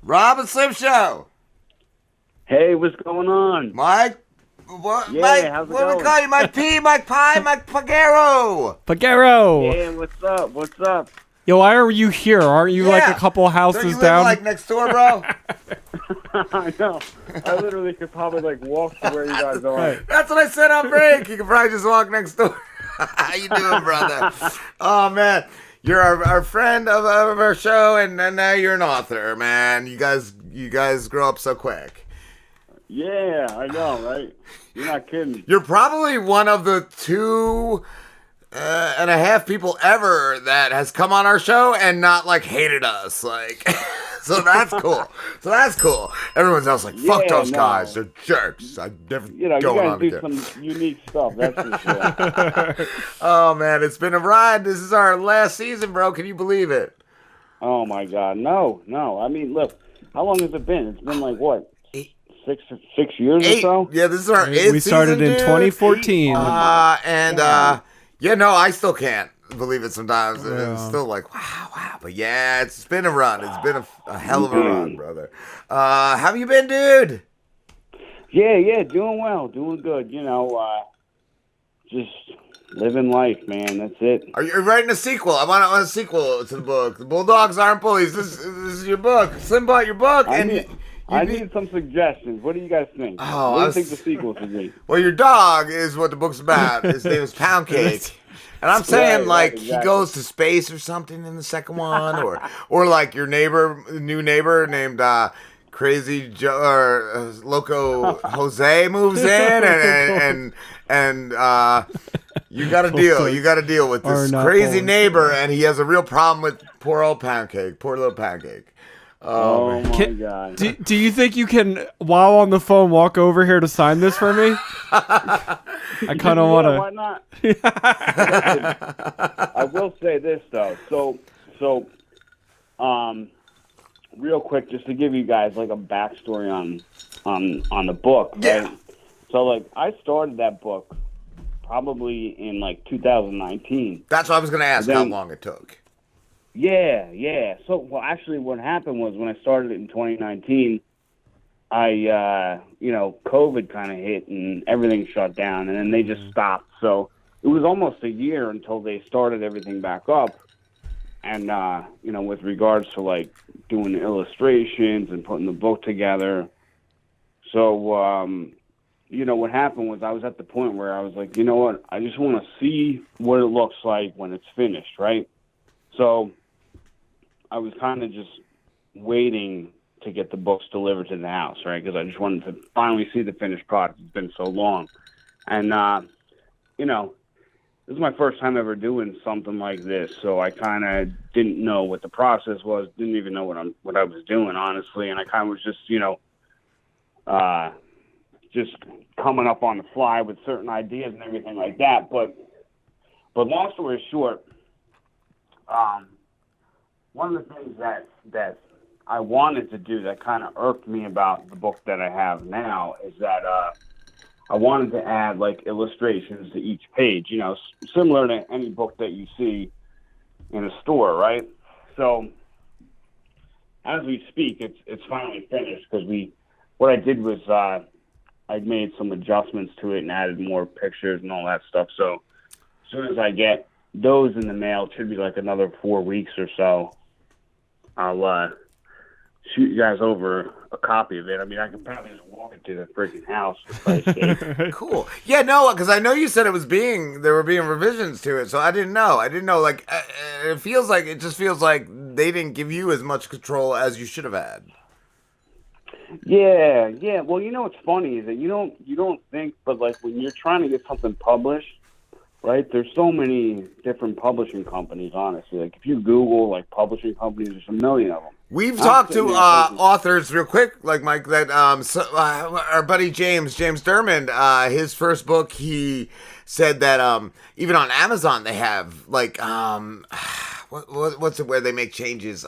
Rob and Slim Show. Hey, what's going on? Mike? What, Yeah, Mike, how's it what do going? we call you? Mike P, Mike Pie, Mike Piegaro. Piegaro. Yeah, what's up? What's up? Yo, why are you here? Aren't you like a couple Don't houses you live down? like next door, bro? I know. I literally could probably like walk to where you guys are. Right. That's what I said on break. You can probably just walk next door. How you doing, brother? Oh, man. You're our friend of our show, and now you're an author, man. You guys grow up so quick. Yeah, I know, right? You're not kidding. You're probably one of the 2.5 people ever that has come on our show and not like hated us. Like, so that's cool. Everyone's else like, fuck those guys. They're jerks. I never You know, you going guys on do again. some unique stuff, that's for sure. Oh man, it's been a ride. This is our last season, bro. Can you believe it? Oh my God, no. I mean, look, how long has it been? It's been like what? 6 years or so? Yeah, this is our 8th We started season, in dude. 2014. Yeah, no, I still can't believe it sometimes. It's Yeah. still like, wow. But yeah, it's been a run. It's been a hell of a run, brother. How have you been, dude? Yeah, doing well, doing good. You know, just living life, man. That's it. Are you writing a sequel? I want a sequel to the book. The Bulldogs Aren't Bullies. This is your book. Slim bought your book. I need some suggestions. What do you guys think? Oh, what do you think the sequel should be? Well, your dog is what the book's about. His name is Poundcake. And I'm saying, Right, he exactly. goes to space or something in the second one, or like your new neighbor named Crazy Joe or Loco Jose moves in, and you got to deal. You got to deal with this crazy neighbor, and he has a real problem with poor old Pancake, poor little Pancake. Oh my God. Do you think you can, while on the phone, walk over here to sign this for me? I kind of want to. Why not? Listen, I will say this though. So, real quick, just to give you guys like a backstory on the book. Yeah. Right? So like, I started that book probably in like 2019. That's what I was going to ask. How Then- long it took? Yeah. So, well, actually, what happened was when I started it in 2019, COVID kind of hit and everything shut down, and then they just stopped. So it was almost a year until they started everything back up. And, with regards to like doing the illustrations and putting the book together. So, what happened was I was at the point where I was like, you know what? I just want to see what it looks like when it's finished, right? So I was kind of just waiting to get the books delivered to the house, right? Because I just wanted to finally see the finished product. It's been so long. And, this is my first time ever doing something like this. So I kind of didn't know what the process was, didn't even know what I was doing, honestly. And I kind of was just, just coming up on the fly with certain ideas and everything like that. But long story short, one of the things that I wanted to do that kind of irked me about the book that I have now is that I wanted to add like illustrations to each page, similar to any book that you see in a store, right? So as we speak, it's finally finished because what I did was I made some adjustments to it and added more pictures and all that stuff. So as soon as I get those in the mail, it should be like another 4 weeks or so, I'll shoot you guys over a copy of it. I mean, I can probably just walk it to the freaking house if I say. Cool. Yeah, no, because I know you said there were being revisions to it, so I didn't know. Like, it just feels like they didn't give you as much control as you should have had. Yeah. Well, what's funny is that you don't think, but like when you're trying to get something published, right? There's so many different publishing companies, honestly. Like if you Google like publishing companies, there's a million of them. We've talked to authors real quick, like Mike, that our buddy James Dermond, his first book, he said that even on Amazon they have like what's it where they make changes?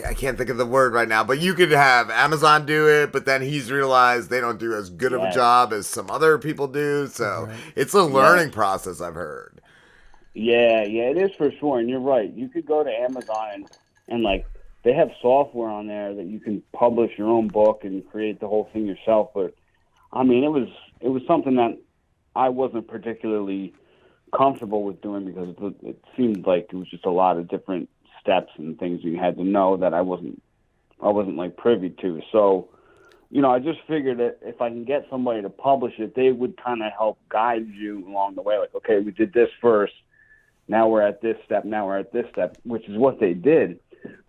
I can't think of the word right now, but you could have Amazon do it, but then he's realized they don't do as good of a job as some other people do. So it's a learning process, I've heard. Yeah, it is for sure. And you're right. You could go to Amazon and like they have software on there that you can publish your own book and create the whole thing yourself. But I mean, it was something that I wasn't particularly comfortable with doing because it seemed like it was just a lot of different steps and things you had to know that I wasn't like privy to. So, you know, I just figured that if I can get somebody to publish it, they would kind of help guide you along the way. Like, okay, we did this first. Now we're at this step. Now we're at this step, which is what they did.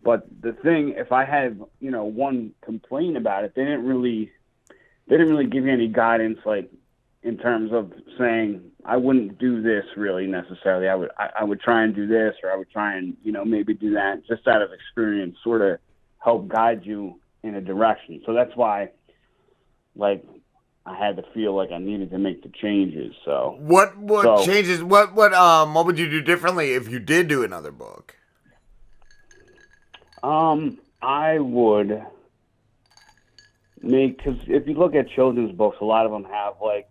But the thing, if I had, you know, one complaint about it, they didn't really give me any guidance, like in terms of saying I wouldn't do this really necessarily. I would try and do this, or I would try and, you know, maybe do that just out of experience, sort of help guide you in a direction. So that's why, like, I had to feel like I needed to make the changes. So what changes? What would you do differently if you did do another book? I would make, because if you look at children's books, a lot of them have like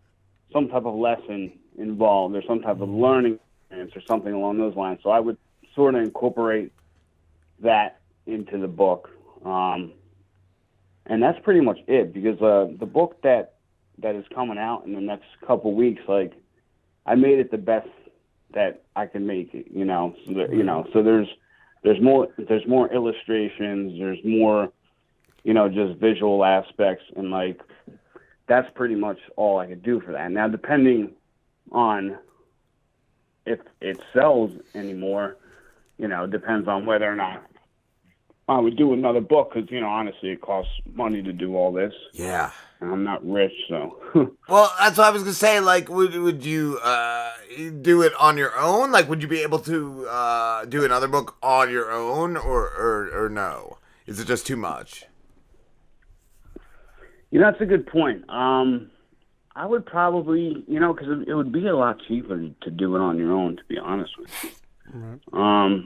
some type of lesson involved or some type of learning experience or something along those lines. So I would sort of incorporate that into the book. And that's pretty much it, because the book that is coming out in the next couple weeks, like, I made it the best that I can make it, you know. So there's more illustrations, there's more, you know, just visual aspects, and like that's pretty much all I could do for that. Now, depending on if it sells anymore, you know, depends on whether or not I would do another book, because, you know, honestly, it costs money to do all this. Yeah. And I'm not rich, so. Well, that's what I was gonna say. Like, would you do it on your own? Like, would you be able to do another book on your own, or no? Is it just too much? You know, that's a good point. I would probably, you know, because it would be a lot cheaper to do it on your own, to be honest with you. Right.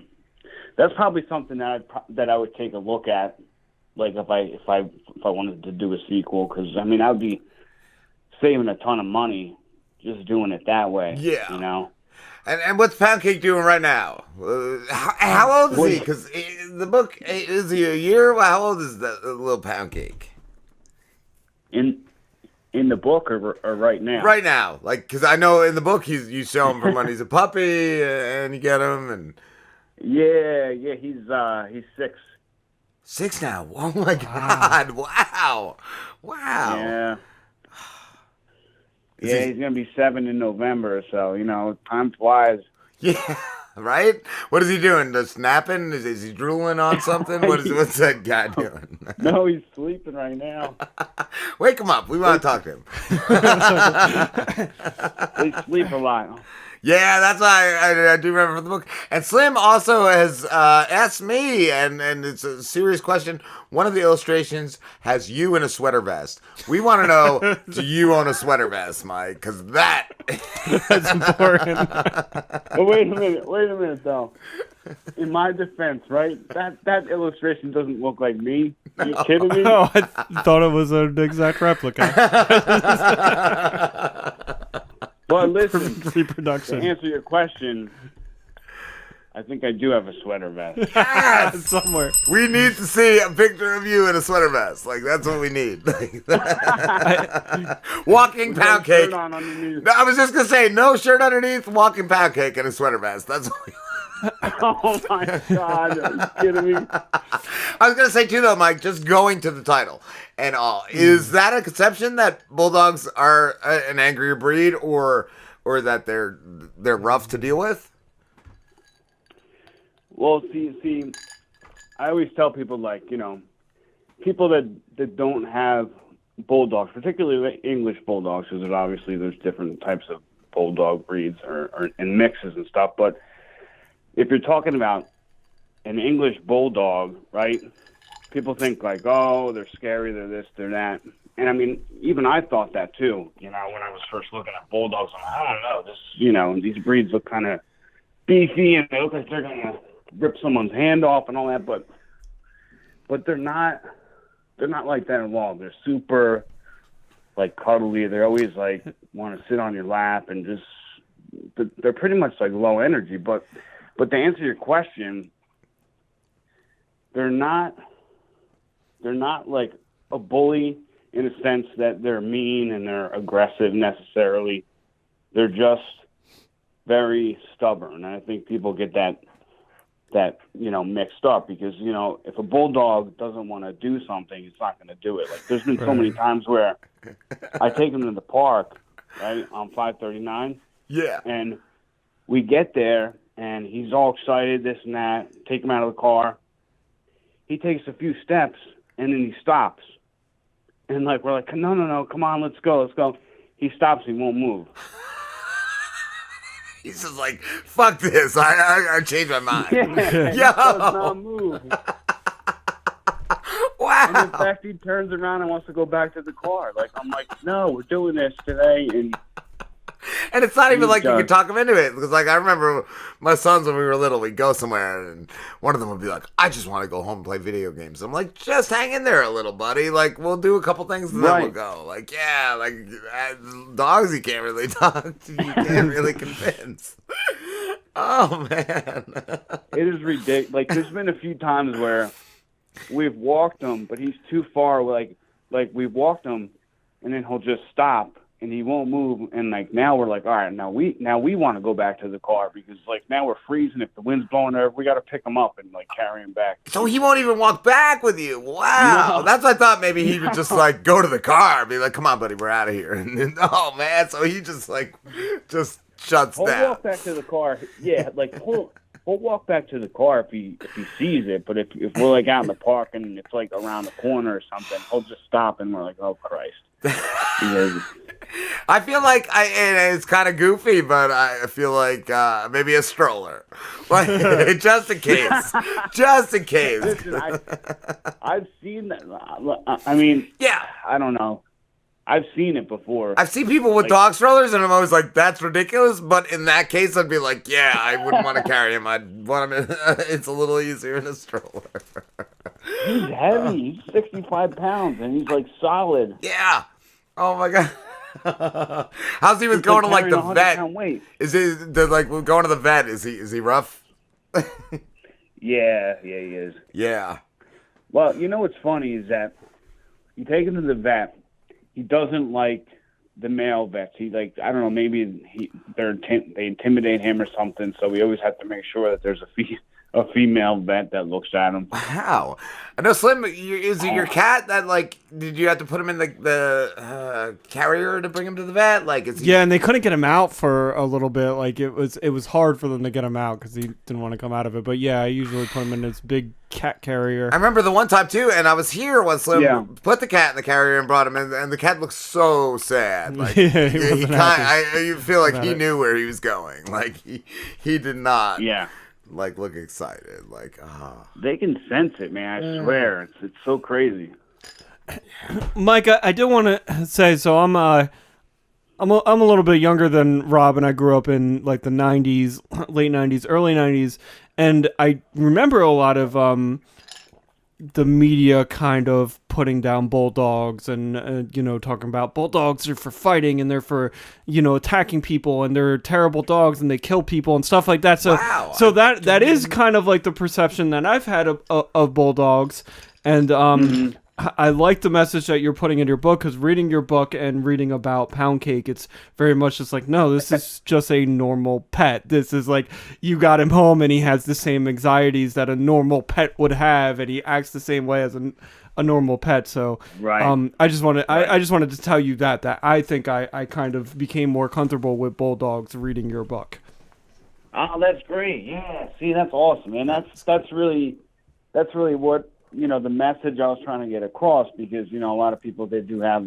That's probably something that I would take a look at, like if I wanted to do a sequel, because I mean, I would be saving a ton of money just doing it that way. Yeah. You know. And what's Poundcake doing right now? How old is he? Because the book, is he a year? How old is that little Poundcake? In the book, or right now? Right now, like, because I know in the book you show him from when he's a puppy and you get him and. Yeah, he's 6. 6 now. Oh my God! Wow. Yeah. Yeah, he's gonna be 7 in November. So, you know, time flies. Yeah. Right? What is he doing? Just napping? Is he drooling on something? What's that guy doing? No, he's sleeping right now. Wake him up. We want to talk to him. They sleep a lot. Yeah, that's why I do remember from the book. And Slim also has asked me, and it's a serious question. One of the illustrations has you in a sweater vest. We want to know, do you own a sweater vest, Mike? Because that's important. But wait a minute, though. In my defense, right? That illustration doesn't look like me. Are you kidding me? Oh, I thought it was an exact replica. Well, listen, Reproduction. to answer your question, I think I do have a sweater vest. yes! Somewhere. We need to see a picture of you in a sweater vest. Like, that's what we need. Walking pound cake. Shirt on underneath. No, I was just going to say, no shirt underneath, walking pound cake in a sweater vest. That's what we Oh, my God. Are you kidding me? I was going to say, too, though, Mike, just going to the title and all. Is that a conception that Bulldogs are an angrier breed or that they're rough to deal with? Well, see, I always tell people, like, you know, people that don't have Bulldogs, particularly English Bulldogs, because obviously there's different types of Bulldog breeds or and mixes and stuff, but if you're talking about an English Bulldog, right, people think like, oh, they're scary, they're this, they're that. And I mean, even I thought that too, you know, when I was first looking at Bulldogs. I'm like, I don't know, you know, these breeds look kind of beefy and they look like they're going to rip someone's hand off and all that, but they're not like that at all. They're super, like, cuddly. They're always like want to sit on your lap and just, they're pretty much like low energy, but to answer your question, they're not like a bully in a sense that they're mean and they're aggressive necessarily. They're just very stubborn. And I think people get that mixed up because, if a bulldog doesn't want to do something, it's not going to do it. Like there's been so many times where I take him to the park, right, on 539. Yeah. And we get there and he's all excited, this and that, take him out of the car. He takes a few steps and then he stops. And we're like, no, come on, let's go. He stops, he won't move. He's just like, fuck this. I changed my mind. Yeah, he does not move. Wow. And in fact, he turns around and wants to go back to the car. I'm like, no, we're doing this today. And it's not even like you can talk him into it. Because, I remember my sons when we were little, we'd go somewhere, and one of them would be like, I just want to go home and play video games. I'm like, just hang in there a little, buddy. We'll do a couple things, and then we'll go. Dogs you can't really talk to. You can't really convince. Oh, man. It is ridiculous. There's been a few times where we've walked him, but he's too far. We've walked him, and then he'll just stop. And he won't move, and now we're like, all right, now we want to go back to the car because now we're freezing. If the wind's blowing over, we got to pick him up and carry him back. So he won't even walk back with you. Wow, no. That's what I thought. Maybe he would just go to the car, and be like, come on, buddy, we're out of here. And then, oh man, so he just shuts down. He'll walk back to the car. Yeah, he'll walk back to the car if he sees it. But if we're out in the park and it's around the corner or something, he'll just stop and we're like, oh Christ. I feel like and it's kind of goofy, but I feel like maybe a stroller, just in case, Listen, I've seen that. I mean, yeah, I don't know. I've seen it before. I've seen people with dog strollers, and I'm always like, that's ridiculous. But in that case, I'd be like, yeah, I wouldn't want to carry him. I'd want him. It's a little easier in a stroller. He's heavy. He's 65 pounds, and he's solid. Yeah. Oh my god. How's he with going to the vet? Weight. Is he going to the vet? Is he rough? Yeah, he is. Yeah. Well, what's funny is that you take him to the vet. He doesn't like the male vets. He I don't know, maybe they intimidate him or something. So we always have to make sure that there's a female vet that looks at him. Wow. I know, Slim, is it your cat that, did you have to put him in the carrier to bring him to the vet? Yeah, and they couldn't get him out for a little bit. It was hard for them to get him out because he didn't want to come out of it. But yeah, I usually put him in this big cat carrier. I remember the one time, too, and I was here when Slim put the cat in the carrier and brought him in, and the cat looked so sad. You feel like he knew where he was going. He did not. Yeah. Look excited, They can sense it, man. I swear, it's so crazy. Mike, I do want to say, so I'm a little bit younger than Rob, and I grew up in the '90s, late '90s, early '90s, and I remember a lot of the media kind of putting down bulldogs and talking about bulldogs are for fighting and they're for attacking people and they're terrible dogs and they kill people and stuff like that. So wow, so that is kind of the perception that I've had of bulldogs, and I like the message that you're putting in your book, because reading your book and reading about Poundcake, it's very much just no, this is just a normal pet. This is you got him home and he has the same anxieties that a normal pet would have, and he acts the same way as a normal pet. So right. I just wanted to tell you that I think I kind of became more comfortable with bulldogs reading your book. Oh, that's great. Yeah. See, that's awesome, man. That's really what the message I was trying to get across, because a lot of people, they do have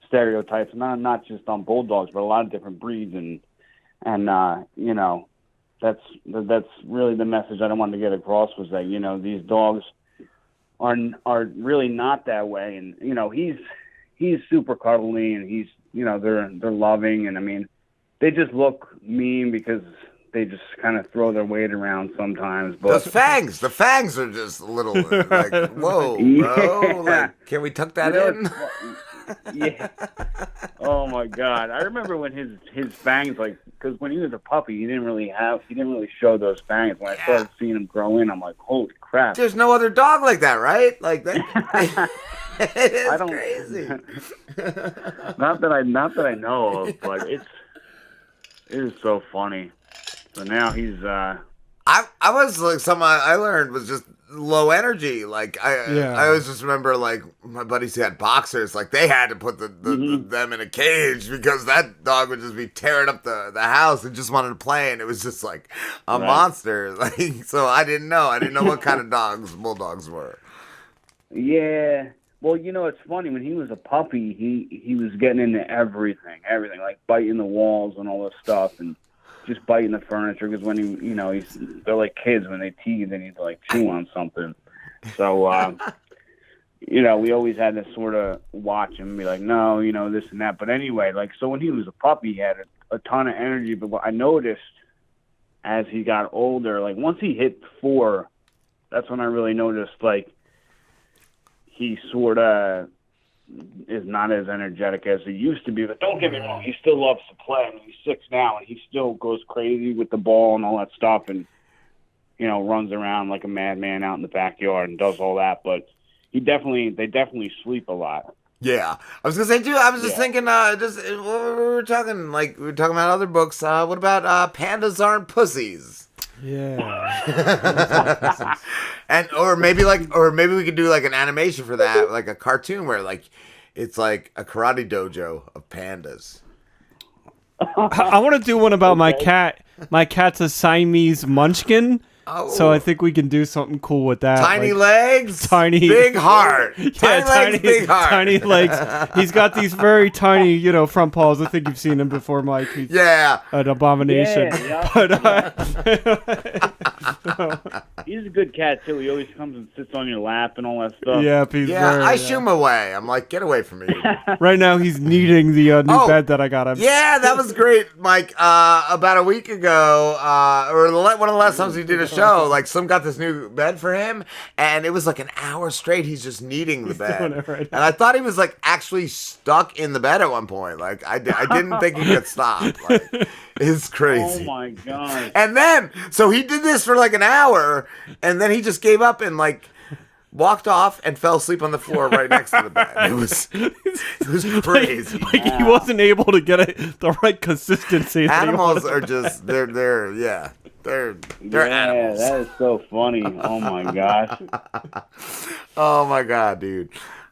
stereotypes, not just on bulldogs, but a lot of different breeds, and that's really the message I wanted to get across, was that these dogs are really not that way, and he's super cuddly, and he's they're loving, and I mean they just look mean because they just kind of throw their weight around sometimes. But the fangs are just a little whoa, bro. Can we tuck that in? Yeah. Oh my God! I remember when his fangs, like, because when he was a puppy, he didn't really show those fangs. When I started seeing him grow in, I'm like, holy crap! There's no other dog like that, right? Like that. It's crazy. not that I know of, but it is so funny. So now he's I was like, something I learned was just low energy. Like I always just remember, like, my buddies who had boxers, like they had to put them in a cage because that dog would just be tearing up the house and just wanted to play, and it was just like a monster. Like, so I didn't know what kind of dogs bulldogs were. Yeah. Well, it's funny, when he was a puppy, he was getting into everything, like biting the walls and all this stuff, and just biting the furniture, because when they're like kids, when they tease, they need to like chew on something. So, we always had to sort of watch him and be like, no, this and that. But anyway, like, so when he was a puppy, he had a ton of energy. But what I noticed as he got older, like once he hit 4, that's when I really noticed, like, he sort of is not as energetic as he used to be. But don't get me wrong, he still loves to play. I mean, he's 6 now, and he still goes crazy with the ball and all that stuff, and runs around like a madman out in the backyard and does all that. But they definitely sleep a lot. Yeah, I was gonna say too. I was just thinking, we were talking about other books. What about Pandas Aren't Pussies? Yeah. or maybe we could do like an animation for that, like a cartoon where like it's like a karate dojo of pandas. I want to do one about my cat. My cat's a Siamese munchkin. Oh. So I think we can do something cool with that. Tiny legs, big heart. Tiny legs, big heart. Tiny legs. He's got these very tiny, front paws. I think you've seen him before, Mike. He's an abomination. Yeah. But he's a good cat too. He always comes and sits on your lap and all that stuff. Yeah, I shoo him away. I'm like, get away from me. Right now, he's kneading the new bed that I got him. Yeah, that was great, Mike. About a week ago, or one of the last times we did a show, like, some got this new bed for him, and it was like an hour straight he's just kneading the bed. And I thought he was like actually stuck in the bed at one point. Like, I didn't think he could stop. Like, it's crazy. Oh my god. And then so he did this for like an hour, and then he just gave up and like walked off and fell asleep on the floor right next to the bed. It was crazy. Like he wasn't able to get the right consistency. Animals are just they're animals. That is so funny. Oh my gosh. Oh my god, dude.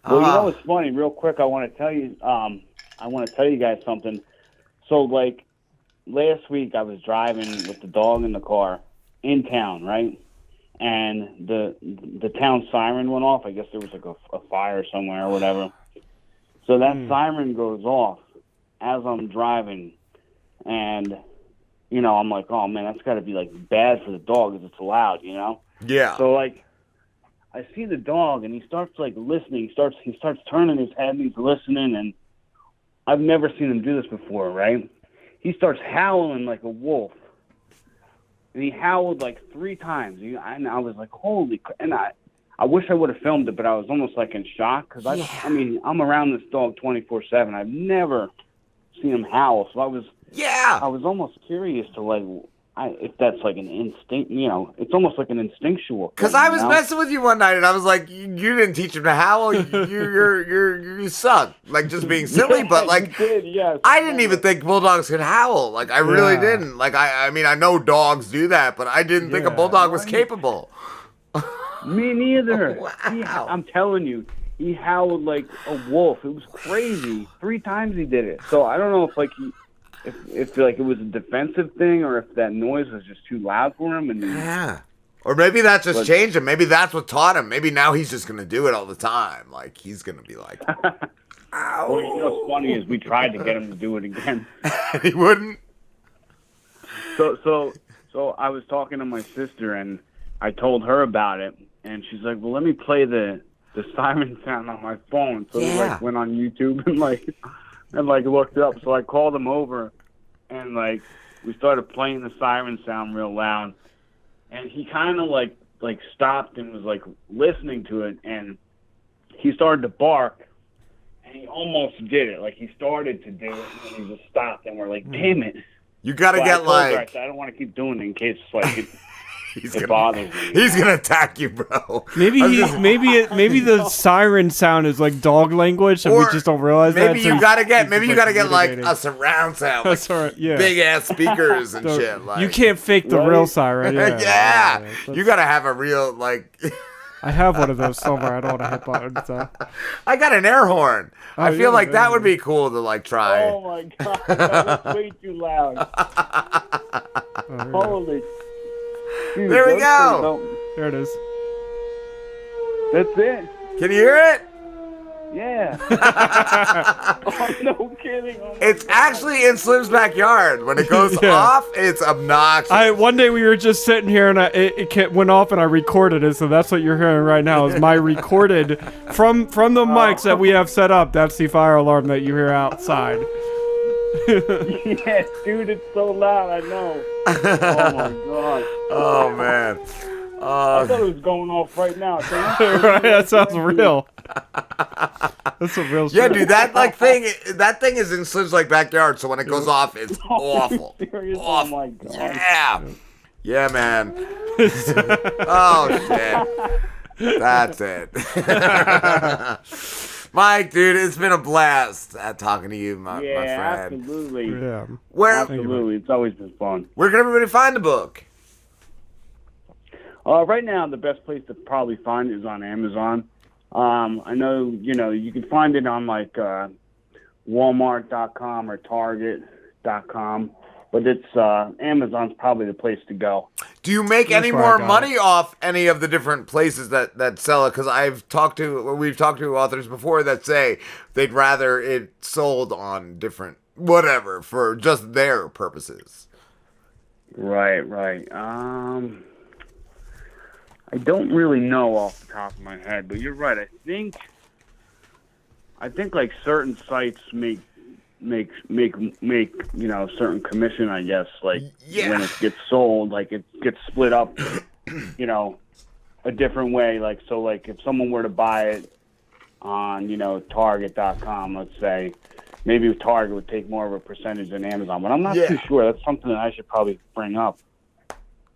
Well, what's funny? Real quick, I want to tell you. Guys something. So, like, last week I was driving with the dog in the car in town, right? And the town siren went off. I guess there was like a fire somewhere or whatever. So that siren goes off as I'm driving, and I'm like, oh man, that's got to be like bad for the dog because it's loud, Yeah. So like, I see the dog and he starts like listening. He starts turning his head and he's listening, and I've never seen him do this before, right? He starts howling like a wolf. And he howled like 3 times. And I was like, holy crap. And I wish I would have filmed it, but I was almost like in shock. Because I'm around this dog 24/7. I've never seen him howl. So I was almost curious to like, if that's like an instinct, it's almost like an instinctual. Because I was messing with you one night, and I was like, you didn't teach him to howl. You suck. Like, just being silly, but like, I didn't even think bulldogs could howl. Like, I really didn't. Like, I mean, I know dogs do that, but I didn't think a bulldog was capable. Me neither. Wow. I'm telling you, he howled like a wolf. It was crazy. 3 times he did it. So I don't know if like if like it was a defensive thing, or if that noise was just too loud for him. And or maybe that just changed him. Maybe that's what taught him. Maybe now he's just gonna do it all the time. Like, he's gonna be like, ow. Well, what's funny is we tried to get him to do it again. He wouldn't. So I was talking to my sister, and I told her about it, and she's like, well, let me play the siren sound on my phone. So we like went on YouTube and looked it up. So I called him over, and like we started playing the siren sound real loud, and he kind of like stopped and was like listening to it, and he started to bark, and he almost did it. Like, he started to do it, and he just stopped, and we're like, damn it. You got to But I get told her, I like. said, I don't want to keep doing it in case, like, He's it gonna, bothers me. he's gonna attack you, bro. Maybe maybe the siren sound is like dog language, and we Or just don't realize that. Maybe so you he's- gotta get he's maybe just, you gotta get like mitigating. a surround sound, like That's all right, yeah. big ass speakers and So shit. Like you can't fake the Right? real siren. Yeah, yeah, that's- you gotta have a real like. I have one of those somewhere. I don't want to hit buttons. So. I got an air horn. I feel yeah, like that yeah. would be cool to like try. Oh, my God. That was way too loud. Holy. Dude, There we those go. things don't- There it is. That's it. Can you hear it? Yeah. Oh, no kidding. Oh, my It's God. actually in Slim's backyard. When it goes Yeah. off, it's obnoxious. One day we were just sitting here and it went off and I recorded it, so that's what you're hearing right now is my recorded from the mics that we have set up. That's the fire alarm that you hear outside. Yeah, dude, it's so loud. I know. Oh, my God. Oh man. I thought it was going off right now. Right, that sounds real. That's a real. Yeah, shit. dude, that thing is in Slim's like backyard. So when it goes off, it's awful. Serious? Oh, Awful. my God. Yeah. Yeah, man. Oh shit. That's it. Mike, dude, it's been a blast talking to you, my Yeah, friend. absolutely. Yeah. Where Absolutely. It's always been fun. can everybody find the book? Right now, the best place to probably find it is on Amazon. I know, you can find it on like Walmart.com or Target.com, but it's Amazon's probably the place to go. Do you make any where I more got money off any of the different places that sell it? Because we've talked to authors before that say they'd rather it sold on different whatever for just their purposes. Right. I don't really know off the top of my head, but you're right. I think like certain sites make certain commission, I guess, like Yeah. when it gets sold, like it gets split up a different way, like so like if someone were to buy it on Target.com, let's say, maybe Target would take more of a percentage than Amazon, but I'm not too sure. That's something that I should probably bring up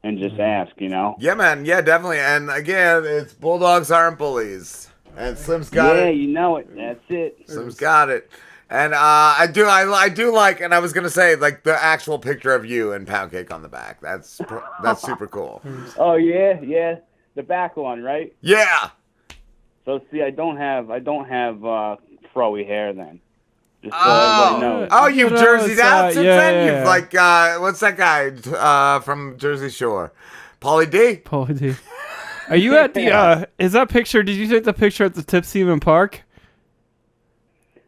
and just ask. Yeah, man. Yeah, definitely. And again, it's Bulldogs Aren't Bullies, and Slim's got Yeah, it. you know it. That's it. Slim's got it. And I do like, and I was gonna say like the actual picture of you and Poundcake on the back. That's super cool. Oh yeah, the back one, right? Yeah. So see, I don't have froey hair then. Just so everybody knows. Oh, you've No, jerseyed it's, out since yeah, then. yeah. You've like, what's that guy from Jersey Shore? Pauly D. Pauly D. Are you at the? Is that picture? Did you take the picture at the Tipsy Park?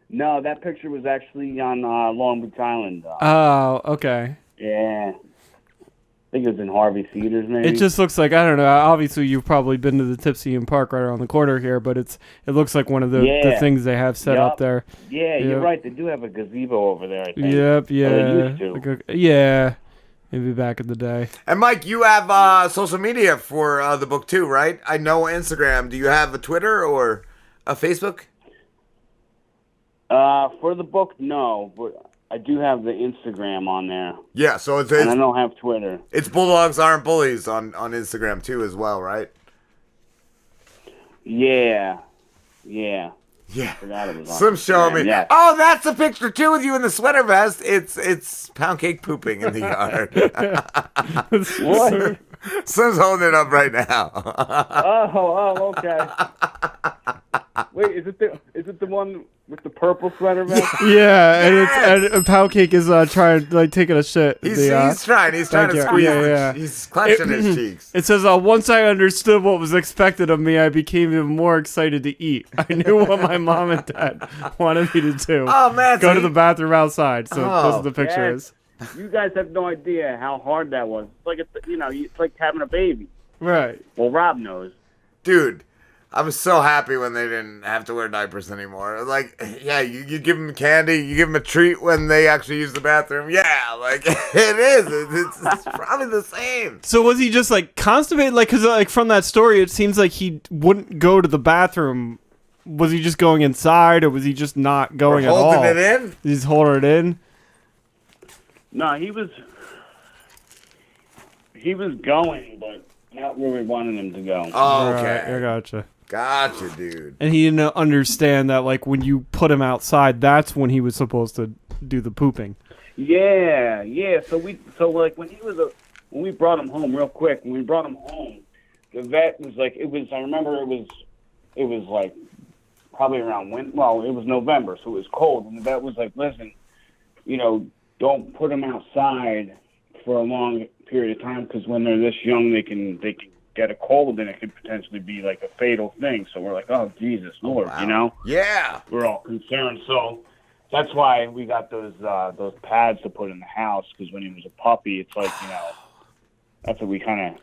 No, that picture was actually on Long Beach Island. Oh, okay. Yeah. I think it was in Harvey Cedars, maybe. It just looks like, I don't know. Obviously, you've probably been to the Tipsy Park right around the corner here, but it looks like one of the Yeah. things they have set up Yup. there. Yeah, you're Yep. right. They do have a gazebo over there, I think. Yep, yeah. Or they used to. Like yeah, maybe back in the day. And Mike, you have social media for the book too, right? I know Instagram. Do you have a Twitter or a Facebook? For the book, no, but I do have the Instagram on there, Yeah, so and I don't have Twitter. it's Bulldogs Aren't Bullies on Instagram too as well, right? Yeah. Yeah. Forgot it was on Slim's showing me. Instagram, yeah. Oh, that's a picture too with you in the sweater vest. It's Poundcake pooping in the yard. What? Slim's holding it up right now. Oh, okay. Wait, is it the one with the purple sweater vest? Yeah, and Poundcake is trying like taking a shit. He's The, he's trying to you. squeeze. Yeah. He's clenching his cheeks. It says, once I understood what was expected of me, I became even more excited to eat. I knew what my mom and dad wanted me to do. Oh man, Go so to the bathroom outside. So Oh, this is the picture yeah. is. You guys have no idea how hard that was. It's like it's like having a baby. Right. Well, Rob knows. dude, I was so happy when they didn't have to wear diapers anymore. Like, yeah, you give them candy, you give them a treat when they actually use the bathroom. Yeah, like, it is. It's probably the same. So was he just like constipated? Like, cause like from that story, it seems like he wouldn't go to the bathroom was he just going inside, or was he just not going at all? Holding it in? He's holding it in. No, he was going, but not where we wanted him to go. Oh, Right, I okay. gotcha. Gotcha, dude. And he didn't understand that, like, when you put him outside, that's when he was supposed to do the pooping. Yeah. So like when we brought him home real quick. When we brought him home, the vet was like, I remember it was like probably around it was November, so it was cold, and the vet was like, listen, don't put them outside for a long period of time because when they're this young, they can get a cold and it could potentially be like a fatal thing. So we're like, oh Jesus Lord, Wow. Yeah. we're all concerned. So that's why we got those pads to put in the house, because when he was a puppy, it's like that's what we kind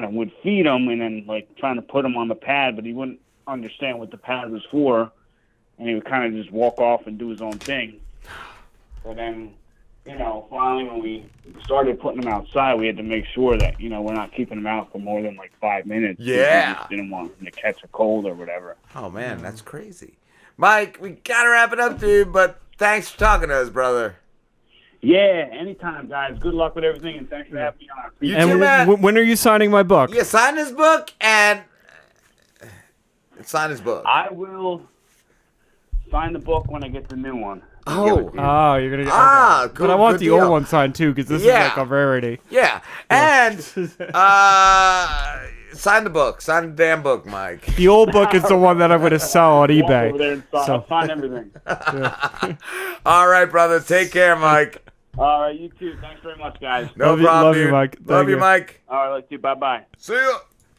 of would feed him, and then like trying to put him on the pad, but he wouldn't understand what the pad was for, and he would kind of just walk off and do his own thing. But then, finally when we started putting him outside, we had to make sure that, we're not keeping him out for more than like 5 minutes. Yeah. We just didn't want him to catch a cold or whatever. Oh, man, that's crazy. Mike, we got to wrap it up, dude, but thanks for talking to us, brother. Yeah, anytime, guys. Good luck with everything, and thanks for having me on. You And too, man. when are you signing my book? Yeah, sign his book and sign his book. I will sign the book when I get the new one. Oh. Oh, you're gonna get. Cool, but I want good the deal. old one signed too, because this Yeah. is like a rarity. Yeah, and sign the book. Sign the damn book, Mike. The old book is the one that I'm gonna sell on Walk over eBay. there and So- sign everything. All right, brother. Take care, Mike. All right, you too. Thanks very much, guys. No Love you- problem, love you, dude. Mike. Love Thank you, you. Mike. All right, let's do. Bye-bye. See ya.